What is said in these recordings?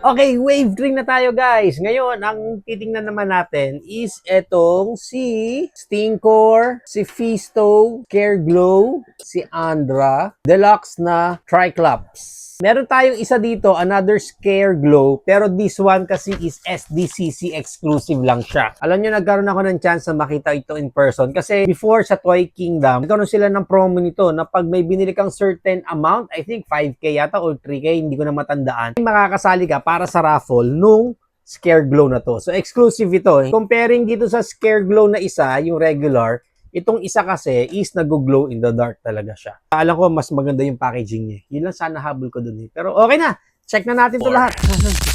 Okay, wave 3 na tayo guys. Ngayon, ang titingnan naman natin is etong si Stinkor, si Fisto, Careglow, si Andra, deluxe na Triclops. Meron tayong isa dito, another Careglow, pero this one kasi is SDCC exclusive lang siya. Alam nyo, nagkaroon ako ng chance na makita ito in person kasi before sa Toy Kingdom, nagkaroon sila ng promo nito na pag may binili kang certain amount, I think 5K yata or 3K, hindi ko na matandaan, makakasali ka para sa raffle nung Careglow na to. So exclusive ito. Comparing dito sa Careglow na isa, yung regular, itong isa kasi is nag-glow in the dark talaga siya. Alam ko mas maganda yung packaging niya. Yun lang sana habol ko dun eh. Pero okay na. Check na natin to lahat.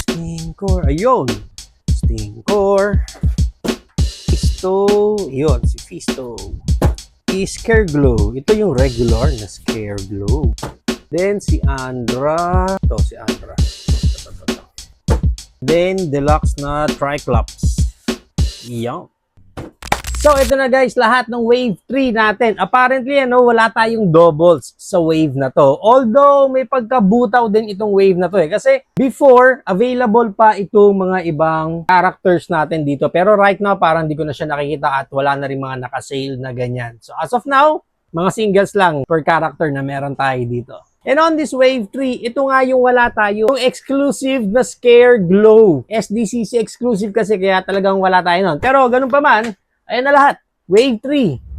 Stinkor. Ayun. Stinkor. Fisto. Ayun. Si Fisto. Careglow. Ito yung regular na Careglow. Then si Andra. Ito si Andra. Ito. Then deluxe na Triclops. Yan. So, ito na guys, lahat ng wave 3 natin. Apparently, wala tayong doubles sa wave na to. Although, may pagkabutaw din itong wave na to eh. Kasi, before, available pa itong mga ibang characters natin dito. Pero right now, parang di ko na siya nakikita at wala na rin mga nakasale na ganyan. So, as of now, mga singles lang per character na meron tayo dito. And on this wave 3, ito nga yung wala tayo. Yung exclusive na Careglow. SDCC exclusive kasi kaya talagang wala tayo nun. Pero, ganun pa man, ayan na lahat. Wave 3.